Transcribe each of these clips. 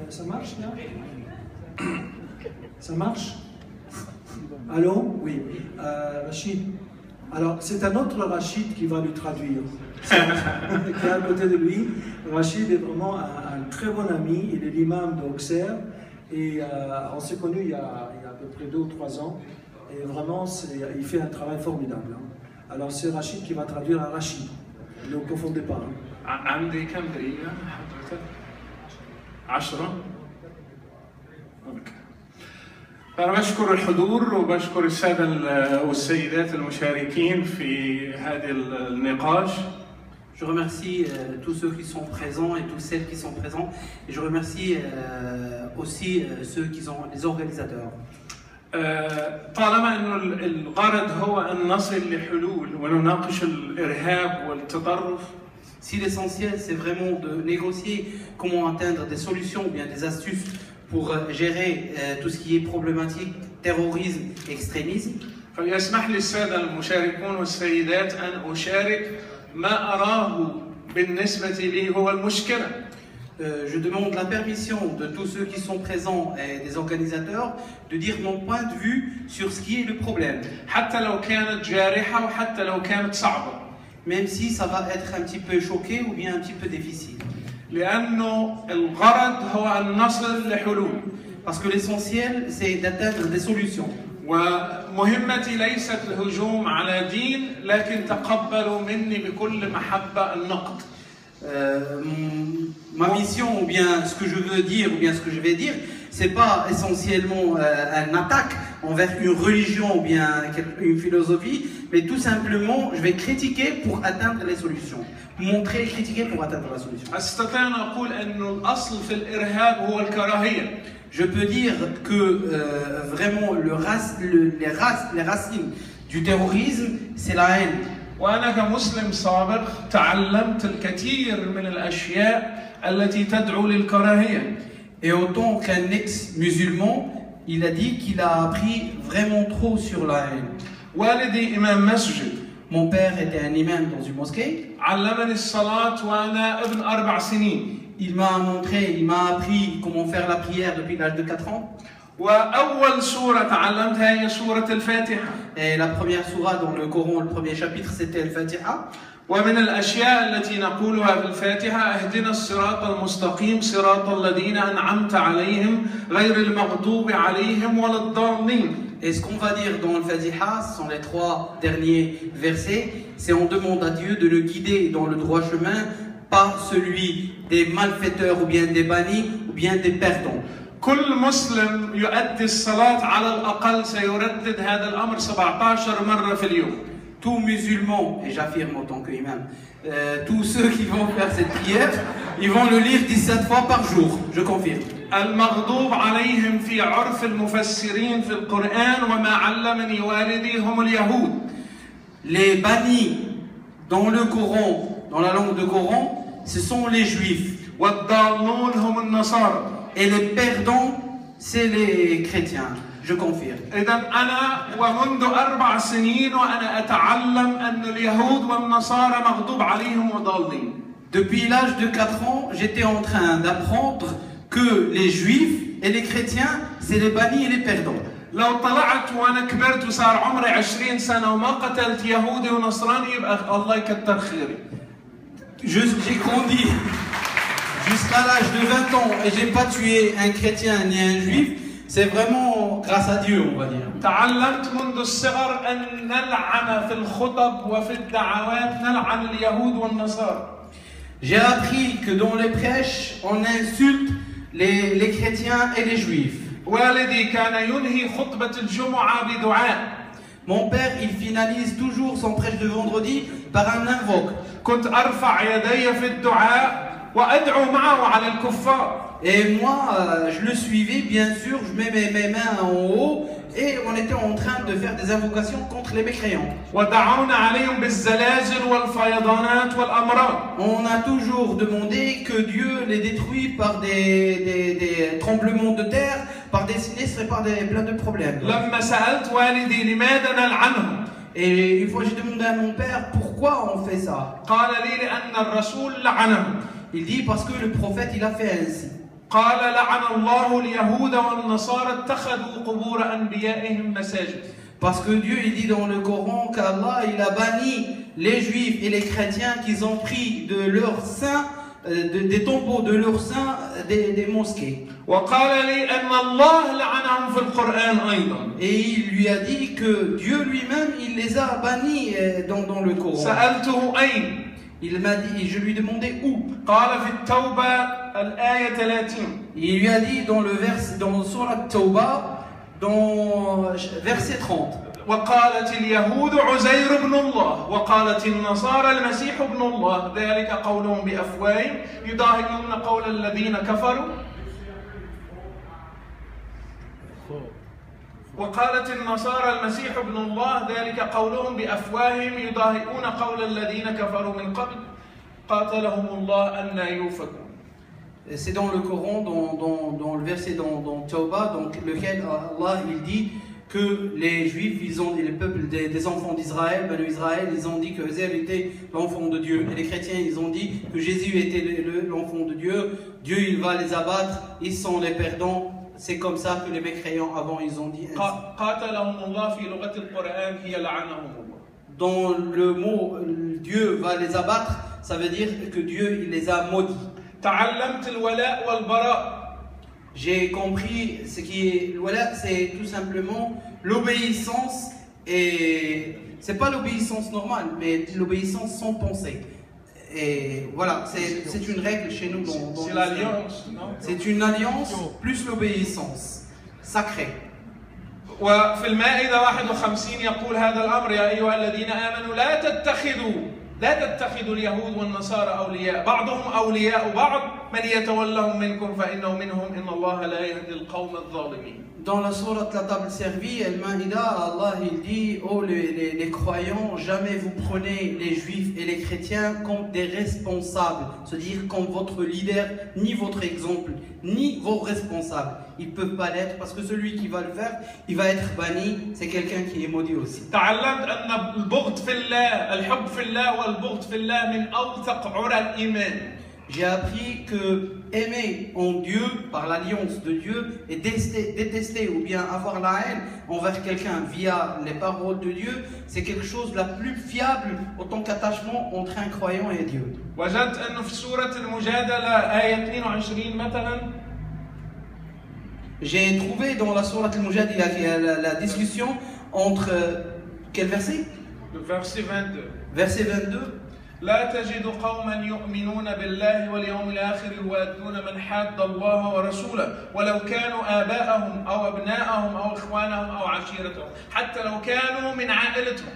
Ça marche là? Ça marche? Allô? Oui. Rachid. Alors, c'est un autre Rachid qui va lui traduire. Qui est à côté de lui. Rachid est vraiment un très bon ami. Il est l'imam d'Auxerre. Et on s'est connus il y a à peu près 2 ou 3 ans. Et vraiment, il fait un travail formidable. Alors, c'est Rachid qui va traduire à Rachid. Ne vous confondez pas. عندي كم دقيقة حضرتك؟ 10. أنا بشكر الحضور وبشكر السادة والسيدات المشاركين في هذه النقاش. Je remercie tous ceux qui sont présents et toutes celles qui sont présents. Et je remercie aussi ceux qui sont les organisateurs. طالما انه الغرض هو ان نصل لحلول ونناقش الارهاب والتطرف. Si l'essentiel c'est vraiment de négocier comment atteindre des solutions ou bien des astuces pour gérer tout ce qui est problématique, terrorisme, extrémisme. فليسمح لي السادة المشاركون والسيدات أن أشارك ما أراه بالنسبة لي هو المشكلة. Je demande la permission de tous ceux qui sont présents et des organisateurs de dire mon point de vue sur ce qui est le problème. حتى لو كانت جارحة وحتى لو كانت صعبة. Même si ça va être un petit peu choqué ou bien un petit peu difficile. لأنه الغرض هو أن نصل لحلول. Parce que l'essentiel c'est d'atteindre des solutions. ومهمتي ليست الهجوم على دين لكن تقبلوا مني بكل محبة النقد. Ma mission ou bien ce que je veux dire ou bien ce que je vais dire, c'est pas essentiellement une attaque envers une religion ou bien une philosophie, mais tout simplement je vais critiquer pour atteindre les solutions, montrer et critiquer pour atteindre la solution. أستطيع أن أقول أن الأصل في الإرهاب هو الكراهية. Je peux dire que vraiment les racines du terrorisme, c'est la haine. وأنا كمسلم سابق تعلمت الكثير من الأشياء التي تدعو للكراهية. Et en tant qu'un ex-musulman, il a dit qu'il a appris vraiment trop sur la haine. والدي إمام مسجد. Mon père était un imam dans une mosquée. علمني الصلاة وأنا ابن 4 سنين. Il m'a appris comment faire la prière depuis l'âge de 4 ans. وأول سورة تعلمتها هي سورة الفاتحة. Et la première sourate dans le Coran, le premier chapitre, c'était le Fatiha. ومن الأشياء التي نقولها في الفاتحة اهدنا الصراط المستقيم صراط الذين أنعمت عليهم غير المغضوب عليهم ولا الضالين. Et ce qu'on va dire dans le Fatiha, ce sont les 3 derniers versets, c'est on demande à Dieu de le guider dans le droit chemin, pas celui des malfaiteurs ou bien des bannis ou bien des perdants. كل مسلم يؤدي الصلاة على الأقل سيردد هذا الأمر 17 مرة في اليوم. Tout musulman, et j'affirme en tant qu'imam, tous ceux qui vont faire cette prière, ils vont le lire 17 fois par jour, je confirme. المغضوب عليهم في عرف المفسرين في القرآن وما علمني والدي هم اليهود. Les bannis dans le Coran, dans la langue de Coran, ce sont les juifs. والضالون هم النصارى. Et les perdants, c'est les chrétiens, je confirme. إذا أنا ومنذ 4 سنين وأنا أتعلم أن اليهود والنصارى مغضوب عليهم وضالين. Depuis l'âge de 4 ans, j'étais en train d'apprendre que les juifs et les chrétiens, c'est les bannis et les perdants. لو طلعت وأنا كبرت وصار عمري 20 سنة وما قتلت يهودي ونصراني يبقى الله يكتر خيري. J'ai grandi jusqu'à l'âge de 20 ans et j'ai pas tué un chrétien ni un juif, c'est vraiment grâce à Dieu, on va dire. تعلمت منذ الصغر أن نلعن في الخطب وفي الدعوات نلعن اليهود والنصارى. J'ai appris que dans les prêches, on insulte les chrétiens et les juifs. والدي كان ينهي خطبة الجمعة بدعاء. Mon père, il finalise toujours son prêche de vendredi par un invoque. كنت أرفع يدي في الدعاء وأدعو معه على الكفار. Et moi, je le suivais, bien sûr, je mets mes mains en haut et on était en train de faire des invocations contre les mécréants. ودعونا عليهم بالزلازل والفيضانات والأمراض. On a toujours demandé que Dieu les détruise par des tremblements de terre, par des sinistres et par plein de problèmes. لما سألت والدي لماذا نلعنهم؟ Et une fois j'ai demandé à mon père pourquoi on fait ça. قال لي لأن الرسول لعنهم. Il dit parce que le prophète il a fait ainsi. قال لعن الله اليهود والنصارى اتخذوا قبور أنبيائهم مساجد. Parce que Dieu il dit dans le Coran qu'Allah il a banni les juifs et les chrétiens qu'ils ont pris de leurs saints, des tombeaux de leurs saints, des mosquées. وقال لي أن الله لعنهم في القرآن أيضا. Et il lui a dit que Dieu lui-même il les a bannis dans le Coran. سألته أين؟ Il m'a dit, je lui demandais où. قال في التوبة الآية 30. Il lui a dit dans le vers, dans Surat Tawbah, dans verset 30. وقالت اليهود عزير ابن الله وقالت النصارى المسيح ابن الله ذلك قولهم بأفواههم يضاهئون قول الذين كفروا. وقالت النصارى المسيح ابن الله ذلك قولهم بأفواههم يضاهئون قول الذين كفروا من قبل قاتلهم الله أن يؤفكون. C'est dans le Coran, dans le verset dans Tawbah, donc lequel Allah il dit que les Juifs, ils ont les peuples des enfants d'Israël, Banu Israël, ils ont dit que Jésus était l'enfant de Dieu, et les chrétiens, ils ont dit que Jésus était l'enfant de Dieu. Dieu, il va les abattre, ils sont les perdants. C'est comme ça que les mécréants avant, ils ont dit ainsi. Dans le mot Dieu va les abattre, ça veut dire que Dieu il les a maudits. J'ai compris ce qui est wala, c'est tout simplement l'obéissance, et c'est pas l'obéissance normale, mais l'obéissance sans pensée. Et voilà, c'est une règle chez nous dans c'est l'alliance, non? C'est une alliance plus l'obéissance sacrée. وفي المائدة 51 يقول هذا الأمر يا أيها الذين آمنوا لا تتخذوا اليهود والنصارى أولياء بعضهم أولياء بعض من يتولهم منكم فإنه منهم إن الله لا يهدي القوم الظالمين. Dans la sourate la table servie, Al-Maïda, Allah il dit, oh les croyants, jamais vous prenez les juifs et les chrétiens comme des responsables, c'est-à-dire comme votre leader, ni votre exemple, ni vos responsables. Ils ne peuvent pas l'être parce que celui qui va le faire, il va être banni, c'est quelqu'un qui est maudit aussi. تعلمت أن البغض في الله الحب في الله والبغض في الله من أوثق عرى الإيمان. J'ai appris que aimer en Dieu, par l'alliance de Dieu, et détester ou bien avoir la haine envers quelqu'un via les paroles de Dieu, c'est quelque chose de la plus fiable autant qu'attachement entre un croyant et Dieu. وجدت أنه في سورة المجادلة آية 22 مثلا. J'ai trouvé dans la sourate al-Mujadila la discussion entre quel verset? Le verset 22. Verset 22. لا تجد قوما يؤمنون بالله واليوم الآخر يوادون من حاد الله ورسوله ولو كانوا آباءهم أو أبناءهم أو إخوانهم أو عشيرتهم حتى لو كانوا من عائلتهم.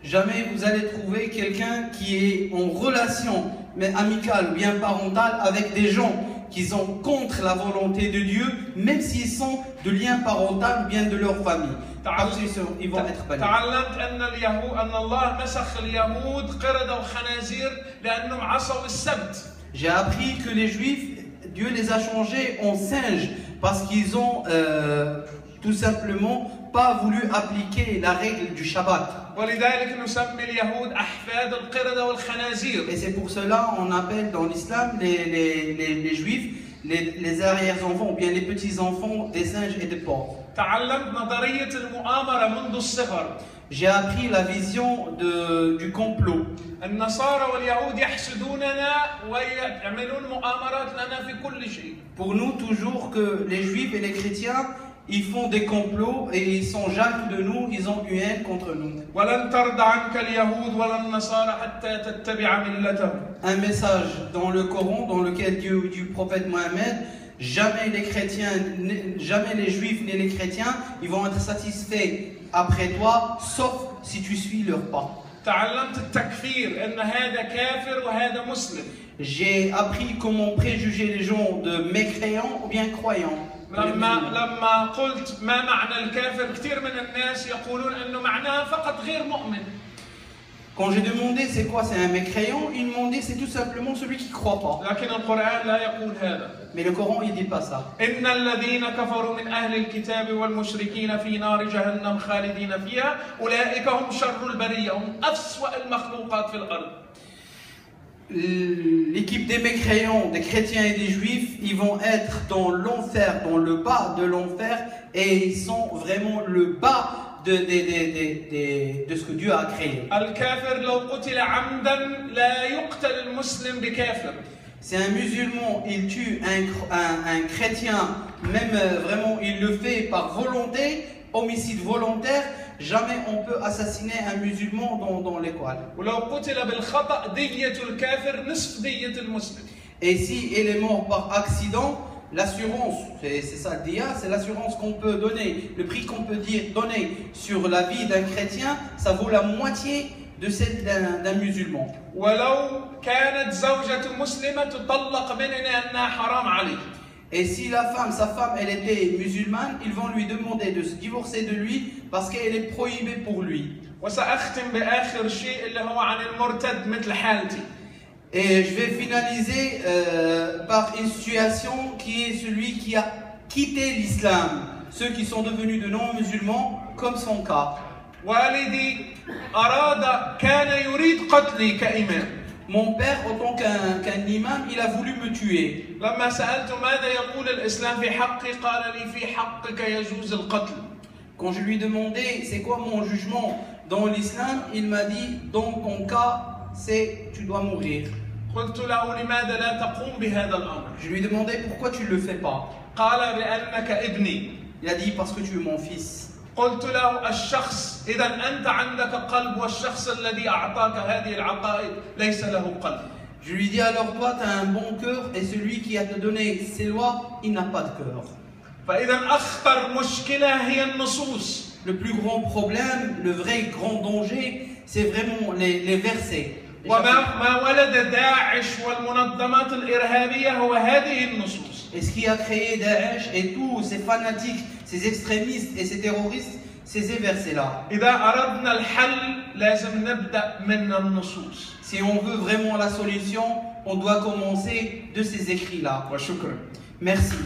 Jamais vous allez trouver quelqu'un qui est en relation mais amicale ou bien parentale avec des gens qui sont contre la volonté de Dieu, même s'ils sont de lien parental ou bien de leur famille. Ils vont être bannis. تعلمت أن الله مسخ اليهود قردة وخنازير لأنهم عصوا السبت. J'ai appris que les Juifs, Dieu les a changés en singes parce qu'ils ont tout simplement pas voulu appliquer la règle du Shabbat. ولذلك نسمي اليهود أحفاد القردة والخنازير. Et c'est pour cela on appelle dans l'islam les Juifs les arrière-enfants ou bien les petits-enfants des singes et des porcs. تعلمت نظرية المؤامرة منذ الصغر. J'ai appris la vision du complot. النصارى واليهود يحسدوننا ويعملون مؤامرات لنا في كل شيء. Pour nous toujours que les Juifs et les chrétiens ils font des complots et ils sont jaloux de nous, ils ont une haine contre nous. ولن ترضى عنك اليهود ولا النصارى حتى تتبع ملتهم. Un message dans le Coran dans lequel Dieu du prophète Mohammed, jamais les chrétiens, jamais les Juifs ni les chrétiens, ils vont être satisfaits après toi, sauf si tu suis leur pas. تعلمت التكفير أن هذا كافر وهذا مسلم. J'ai appris comment préjuger les gens de mécréants ou bien croyants. لما قلت ما معنى الكافر كثير من الناس يقولون انه معناه فقط غير مؤمن. Quand j'ai demandé c'est quoi c'est un mécréant, ils m'ont dit c'est tout simplement celui qui croit pas. لكن القرآن لا يقول هذا. Mais le Coran il dit pas ça. إن الذين كفروا من أهل الكتاب والمشركين في نار جهنم خالدين فيها أولئك هم شر البرية هم أسوأ المخلوقات في الأرض. l'équipe des mécréants, des chrétiens et des juifs, ils vont être dans l'enfer, dans le bas de l'enfer, et ils sont vraiment le bas de ce que Dieu a créé. الكافر لو قتل عمدا لا يقتل المسلم بكافر. C'est un musulman, il tue un chrétien, même vraiment il le fait par volonté, homicide volontaire, jamais on peut assassiner un musulman dans l'école. ولو قتل بالخطأ دية الكافر نصف دية المسلم. Et si il est mort par accident, l'assurance, c'est ça le dia, c'est l'assurance qu'on peut donner, le prix qu'on peut donner sur la vie d'un chrétien, ça vaut la moitié de celle d'un musulman. ولو كانت زوجة مسلمة تطلق من أنها حرام عليه. Et si sa femme, elle était musulmane, ils vont lui demander de se divorcer de lui parce qu'elle est prohibée pour lui. وسأختم بآخر شيء اللي هو عن المرتد مثل حالتي. Et je vais finaliser par une situation qui est celui qui a quitté l'islam, ceux qui sont devenus de non-musulmans, comme son cas. والدي كان يريد قتلي كإمام. Mon père, en tant qu'un imam, il a voulu me tuer. لما سألت ماذا يقول الإسلام في حقي قال لي في حقك يجوز القتل. Quand je lui demandais c'est quoi mon jugement dans l'islam, il m'a dit dans ton cas, c'est tu dois mourir. قلت له لماذا لا تقوم بهذا الأمر. Je lui demandais pourquoi tu ne le fais pas. قال لأنك ابني. Il a dit parce que tu es mon fils. قلت له الشخص إذا أنت عندك قلب والشخص الذي أعطاك هذه العقائد ليس له قلب. Je lui dis alors toi tu as un bon cœur et celui qui a te donné ces lois, il n'a pas de cœur. فإذا أخطر مشكلة هي النصوص. Le plus grand problème, le vrai grand danger, c'est vraiment les versets. وما ولد داعش والمنظمات الإرهابية هو هذه النصوص. Et ce qui a créé Daesh et tous ces fanatiques, ces extrémistes et ces terroristes, c'est ces versets-là. إذا أردنا الحل لازم نبدأ من النصوص. Si on veut vraiment la solution, on doit commencer de ces écrits-là. وشكرا. Merci.